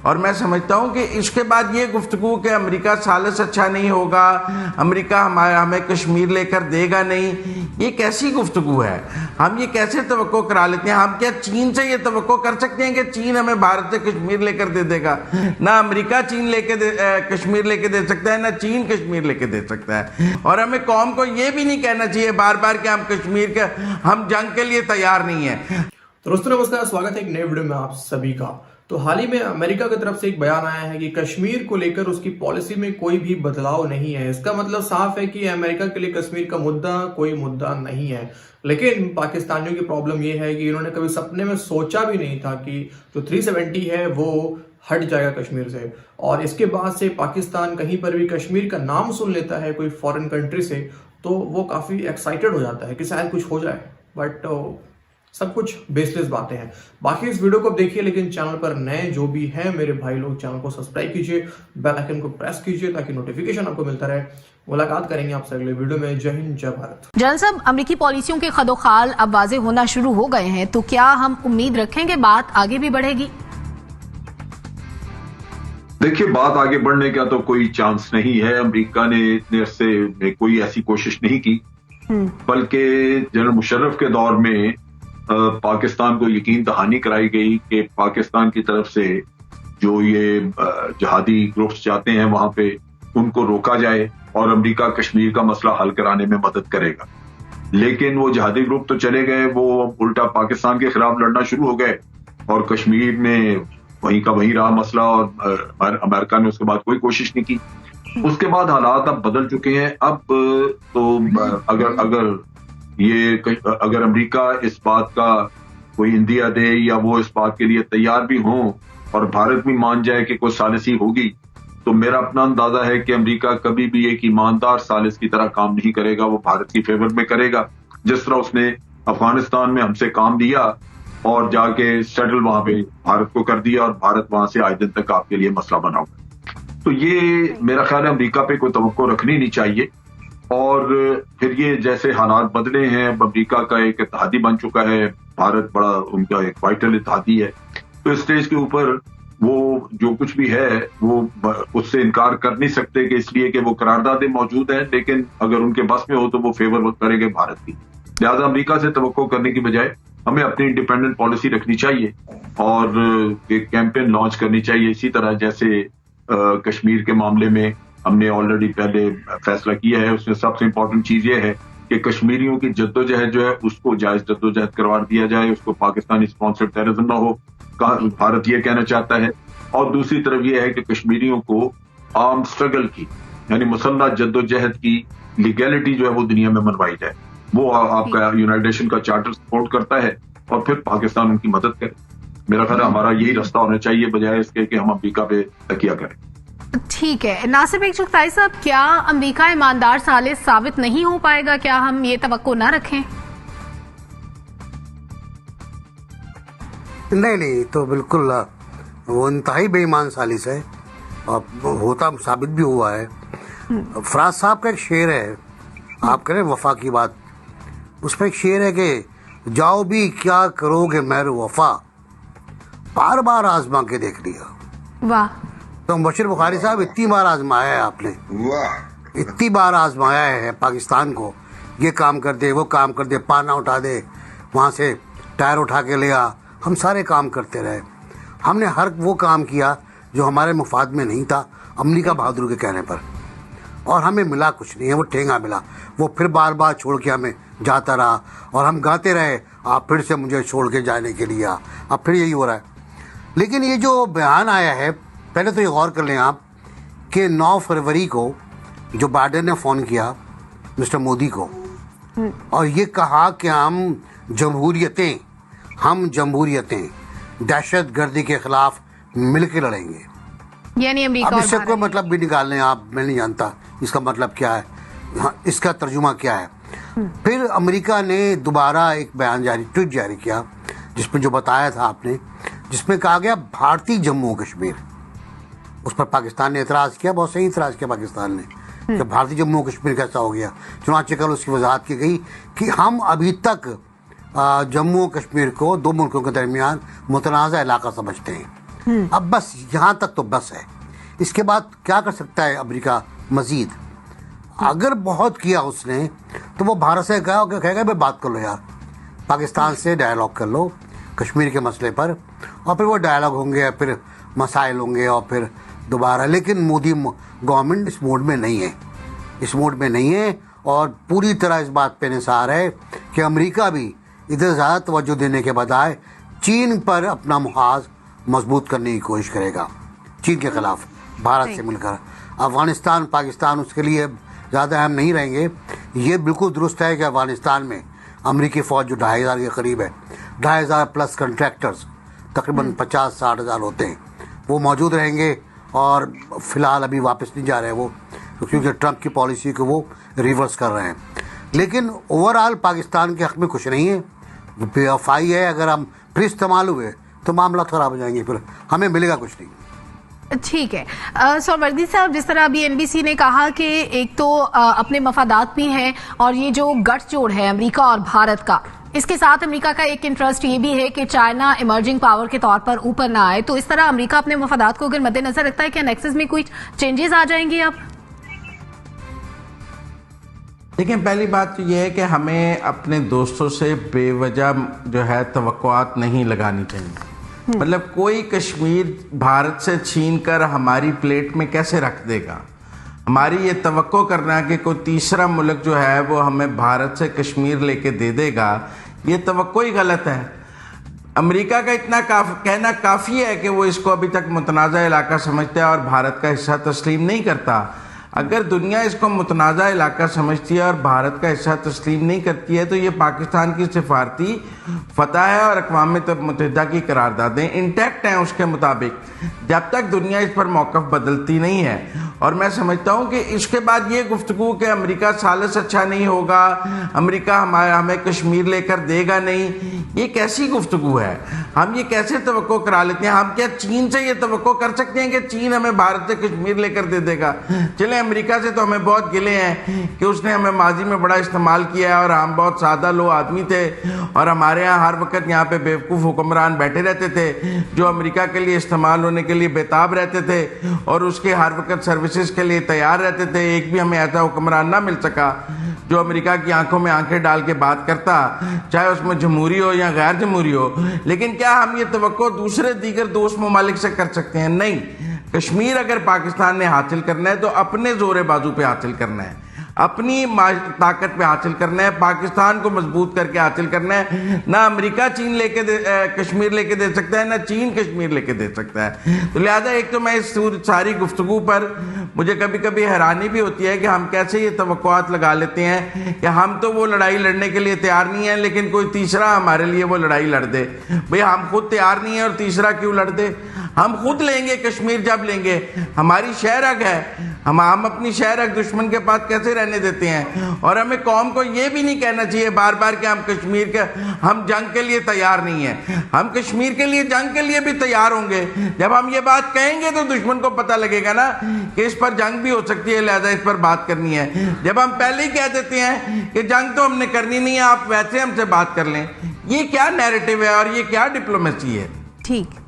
اور میں سمجھتا ہوں کہ اس کے بعد یہ گفتگو کہ امریکہ ثالث اچھا نہیں ہوگا، امریکہ ہمیں کشمیر لے کر دے گا نہیں، یہ کیسی گفتگو ہے؟ ہم یہ کیسے توقع کرا لیتے ہیں؟ ہم کیا چین سے یہ توقع کر سکتے ہیں کہ چین ہمیں بھارت سے کشمیر لے کر دے دے گا؟ نہ امریکہ چین لے کے کشمیر لے کے دے سکتا ہے، نہ چین کشمیر لے کے دے سکتا ہے. اور ہمیں قوم کو یہ بھی نہیں کہنا چاہیے بار بار کہ ہم کشمیر کے ہم جنگ کے لیے تیار نہیں ہیں. دوستوں نمسکار، سواگت ہے ایک نئے ویڈیو میں آپ سبھی کا. تو حال ہی میں امریکہ کی طرف سے ایک بیان آیا ہے کہ کشمیر کو لے کر اس کی پالیسی میں کوئی بھی بدلاؤ نہیں ہے. اس کا مطلب صاف ہے کہ امریکہ کے لیے کشمیر کا مدعا کوئی مدعا نہیں ہے. لیکن پاکستانیوں کی پرابلم یہ ہے کہ انہوں نے کبھی سپنے میں سوچا بھی نہیں تھا کہ جو 370 ہے وہ ہٹ جائے گا کشمیر سے. اور اس کے بعد سے پاکستان کہیں پر بھی کشمیر کا نام سن لیتا ہے کوئی فورن کنٹری سے تو وہ کافی ایکسائٹڈ ہو جاتا ہے کہ شاید کچھ ہو جائے. بٹ سب کچھ بیس لیس باتیں ہیں. باقی اس ویڈیو کو دیکھیے، لیکن چینل پر نئے جو بھی ہیں میرے بھائی لوگ چینل کو سبسکرائب کیجئے، بیل آئیکن کو پریس کیجئے تاکہ نوٹیفیکیشن آپ کو ملتا رہے. ملاقات کریں گے آپ سے اگلے ویڈیو میں. جے ہند، جے بھارت. جنرل صاحب، امریکی پالیسیوں کے خد و خال اب واضح ہونا شروع ہو گئے ہیں، تو کیا ہم امید رکھیں کہ بات آگے بھی بڑھے گی؟ دیکھیے، بات آگے بڑھنے کا تو کوئی چانس نہیں ہے. امریکہ نے اتنے عرصے میں کوئی ایسی کوشش نہیں کی، بلکہ جنرل مشرف کے دور میں پاکستان کو یقین دہانی کرائی گئی کہ پاکستان کی طرف سے جو یہ جہادی گروپس جاتے ہیں وہاں پہ ان کو روکا جائے اور امریکہ کشمیر کا مسئلہ حل کرانے میں مدد کرے گا. لیکن وہ جہادی گروپ تو چلے گئے، وہ الٹا پاکستان کے خلاف لڑنا شروع ہو گئے اور کشمیر میں وہیں کا وہیں رہا مسئلہ، اور امریکہ نے اس کے بعد کوئی کوشش نہیں کی. اس کے بعد حالات اب بدل چکے ہیں. اب تو اگر امریکہ اس بات کا کوئی اندیا دے یا وہ اس بات کے لیے تیار بھی ہوں اور بھارت بھی مان جائے کہ کوئی ثالثی ہوگی، تو میرا اپنا اندازہ ہے کہ امریکہ کبھی بھی ایک ایماندار ثالث کی طرح کام نہیں کرے گا. وہ بھارت کی فیور میں کرے گا، جس طرح اس نے افغانستان میں ہم سے کام لیا اور جا کے سیٹل وہاں پہ بھارت کو کر دیا اور بھارت وہاں سے آج دن تک آپ کے لیے مسئلہ بنا ہوا. تو یہ میرا خیال ہے امریکہ پہ کوئی توقع رکھنی نہیں چاہیے. اور پھر یہ جیسے حالات بدلے ہیں، امریکہ کا ایک اتحادی بن چکا ہے، بھارت بڑا ان کا ایک وائٹل اتحادی ہے، تو اس اسٹیج کے اوپر وہ جو کچھ بھی ہے وہ اس سے انکار کر نہیں سکتے کہ اس لیے کہ وہ قراردادیں موجود ہیں. لیکن اگر ان کے بس میں ہو تو وہ فیور کریں گے بھارت کی. لہٰذا امریکہ سے توقع کرنے کی بجائے ہمیں اپنی انڈیپینڈنٹ پالیسی رکھنی چاہیے اور ایک کیمپین لانچ کرنی چاہیے. اسی طرح جیسے کشمیر کے معاملے میں ہم نے آلریڈی پہلے فیصلہ کیا ہے، اس میں سب سے امپورٹنٹ چیز یہ ہے کہ کشمیریوں کی جدوجہد جو ہے اس کو جائز جدوجہد قرار دیا جائے، اس کو پاکستانی اسپانسرڈ ٹیررزم نہ ہو، بھارت یہ کہنا چاہتا ہے. اور دوسری طرف یہ ہے کہ کشمیریوں کو آرم اسٹرگل کی یعنی مسلح جدوجہد کی لیگیلٹی جو ہے وہ دنیا میں منوائی جائے. وہ آپ کا یونائٹڈ نیشن کا چارٹر سپورٹ کرتا ہے اور پھر پاکستان ان کی مدد کرے. میرا خیال ہے ہمارا یہی راستہ ہونا چاہیے بجائے اس کے کہ ہم امریکہ پہ تکیہ کریں. ٹھیک ہے. ناصر بیگ چغتائی صاحب، کیا امریکہ ایماندار ثالث ثابت نہیں ہو پائے گا؟ کیا ہم یہ توقع نہ رکھیں؟ نہیں، تو بالکل وہ انتہائی بے ایمان ثالث ہے اور ہوتا ثابت بھی ہوا ہے. فراز صاحب کا ایک شعر ہے، آپ کریں وفا کی بات، اس پہ ایک شعر ہے کہ جاؤ بھی کیا کرو گے مہر وفا، بار بار آزما کے دیکھ لیا. واہ. تو بشیر بخاری صاحب اتنی بار آزمایا ہے آپ نے، اتنی بار آزمایا ہے پاکستان کو، یہ کام کر دے وہ کام کر دے، پانا اٹھا دے، وہاں سے ٹائر اٹھا کے لیا، ہم سارے کام کرتے رہے. ہم نے ہر وہ کام کیا جو ہمارے مفاد میں نہیں تھا امریکہ بہادر کے کہنے پر، اور ہمیں ملا کچھ نہیں ہے، وہ ٹھینگا ملا. وہ پھر بار بار چھوڑ کے ہمیں جاتا رہا اور ہم گاتے رہے آپ پھر سے مجھے چھوڑ کے جانے کے لیے. اب پھر یہی ہو رہا ہے. لیکن یہ جو بیان آیا ہے، پہلے تو یہ غور کر لیں آپ کہ 9 فروری کو جو بائیڈن نے فون کیا مسٹر مودی کو اور یہ کہا کہ ہم جمہوریتیں دہشت گردی کے خلاف مل کے لڑیں گے. یعنی امریکہ، اب اس سے کوئی مطلب بھی نکال لیں آپ، میں نہیں جانتا اس کا مطلب کیا ہے، اس کا ترجمہ کیا ہے. پھر امریکہ نے دوبارہ ایک ٹویٹ جاری کیا جس میں جو بتایا تھا آپ نے، جس میں کہا گیا بھارتی جموں کشمیر. اس پر پاکستان نے اعتراض کیا، بہت صحیح اعتراض کیا پاکستان نے کہ بھارتی جموں کشمیر کیسا ہو گیا. چنانچہ کل اس کی وضاحت کی گئی کہ ہم ابھی تک جموں کشمیر کو 2 ملکوں کے درمیان متنازع علاقہ سمجھتے ہیں. اب بس یہاں تک تو بس ہے. اس کے بعد کیا کر سکتا ہے امریکہ مزید؟ اگر بہت کیا اس نے تو وہ بھارت سے کہے گا بھائی بات کر لو یار, پاکستان سے ڈائلاگ کر لو کشمیر کے مسئلے پر, اور پھر وہ ڈائلاگ ہوں گے, پھر مسائل ہوں گے, اور پھر دوبارہ. لیکن مودی گورنمنٹ اس موڈ میں نہیں ہے, اور پوری طرح اس بات پہ انحصار ہے کہ امریکہ بھی ادھر زیادہ توجہ دینے کے بجائے چین پر اپنا محاذ مضبوط کرنے کی کوشش کرے گا, چین کے خلاف بھارت سے مل کر. افغانستان پاکستان اس کے لیے زیادہ اہم نہیں رہیں گے. یہ بالکل درست ہے کہ افغانستان میں امریکی فوج جو 2,500 کے قریب ہے, 2,500 پلس کنٹریکٹرز تقریباً 50-60 ہزار ہوتے ہیں, وہ موجود رہیں گے. اور فی الحال ابھی واپس نہیں جا رہے وہ, کیونکہ ٹرمپ کی پالیسی کو وہ ریورس کر رہے ہیں. لیکن اوور آل پاکستان کے حق میں کچھ نہیں ہے, بے وفائی ہے. اگر ہم پھر استعمال ہوئے تو معاملات خراب ہو جائیں گے, پھر ہمیں ملے گا کچھ نہیں. ٹھیک ہے سہروردی صاحب, جس طرح ابھی NBC نے کہا کہ ایک تو اپنے مفادات بھی ہیں, اور یہ جو گٹھ جوڑ ہے امریکہ اور بھارت کا, اس کے ساتھ امریکہ کا ایک انٹرسٹ یہ بھی ہے کہ چائنا ایمرجنگ پاور کے طور پر اوپر نہ آئے. تو اس طرح امریکہ اپنے مفادات کو اگر مد نظر رکھتا ہے, کیا نیکسس میں کوئی چینجز آ جائیں گے اب؟ دیکھیں, پہلی بات تو یہ ہے کہ ہمیں اپنے دوستوں سے بے وجہ جو ہے توقعات نہیں لگانی چاہیے. مطلب کوئی کشمیر بھارت سے چھین کر ہماری پلیٹ میں کیسے رکھ دے گا؟ ہماری یہ توقع کرنا کہ کوئی تیسرا ملک جو ہے وہ ہمیں بھارت سے کشمیر لے کے دے دے گا, یہ توقع ہی غلط ہے. امریکہ کا اتنا کہنا کافی ہے کہ وہ اس کو ابھی تک متنازع علاقہ سمجھتا ہے اور بھارت کا حصہ تسلیم نہیں کرتا. اگر دنیا اس کو متنازع علاقہ سمجھتی ہے اور بھارت کا حصہ تسلیم نہیں کرتی ہے, تو یہ پاکستان کی سفارتی فتح ہے اور اقوام متحدہ کی قراردادیں انٹیکٹ ہیں اس کے مطابق, جب تک دنیا اس پر موقف بدلتی نہیں ہے. اور میں سمجھتا ہوں کہ اس کے بعد یہ گفتگو کہ امریکہ ثالث اچھا نہیں ہوگا, امریکہ ہمیں کشمیر لے کر دے گا نہیں, یہ کیسی گفتگو ہے؟ ہم یہ کیسے توقع کرا لیتے ہیں؟ ہم کیا چین سے یہ توقع کر سکتے ہیں کہ چین ہمیں بھارت سے کشمیر لے کر دے دے گا؟ چلیں, امریکہ سے تو ہمیں بہت گلے ہیں کہ اس نے ہمیں ماضی میں بڑا استعمال کیا ہے, اور ہم بہت سادہ لو آدمی تھے, اور ہمارے ہاں ہر وقت یہاں پہ بیوقوف حکمران بیٹھے رہتے تھے جو امریکہ کے لیے استعمال ہونے کے لیے بےتاب رہتے تھے, اور اس کے ہر وقت سروسز کے لیے تیار رہتے تھے. ایک بھی ہمیں ایسا حکمران نہ مل سکا جو امریکہ کی آنکھوں میں آنکھیں ڈال کے بات کرتا, چاہے اس میں جمہوری ہو یا غیر جمہوری ہو. لیکن کیا ہم یہ توقع دوسرے دیگر دوست ممالک سے کر سکتے ہیں؟ نہیں. کشمیر اگر پاکستان نے حاصل کرنا ہے تو اپنے زور بازو پہ حاصل کرنا ہے, اپنی طاقت پہ حاصل کرنا ہے, پاکستان کو مضبوط کر کے حاصل کرنا ہے. نہ امریکہ چین لے کے کشمیر لے کے دے سکتا ہے, نہ چین کشمیر لے کے دے سکتا ہے. تو لہذا ایک تو میں اس ساری گفتگو پر مجھے کبھی کبھی حیرانی بھی ہوتی ہے کہ ہم کیسے یہ توقعات لگا لیتے ہیں کہ ہم تو وہ لڑائی لڑنے کے لیے تیار نہیں ہیں, لیکن کوئی تیسرا ہمارے لیے وہ لڑائی لڑ دے. بھئی ہم خود تیار نہیں ہیں اور تیسرا کیوں لڑ دے؟ ہم خود لیں گے کشمیر, جب لیں گے ہماری شہرگ ہے, ہم اپنی شہرگ دشمن کے پاس کیسے رہنے دیتے ہیں؟ اور ہمیں قوم کو یہ بھی نہیں کہنا چاہیے بار بار کہ ہم جنگ کے لیے تیار نہیں ہیں. ہم کشمیر کے لیے جنگ کے لیے بھی تیار ہوں گے. جب ہم یہ بات کہیں گے تو دشمن کو پتہ لگے گا نا کہ اس پر جنگ بھی ہو سکتی ہے, لہذا اس پر بات کرنی ہے. جب ہم پہلے ہی کہہ دیتے ہیں کہ جنگ تو ہم نے کرنی نہیں ہے, آپ ویسے ہم سے بات کر لیں, یہ کیا نیریٹو ہے اور یہ کیا ڈپلومیسی ہے؟ ٹھیک.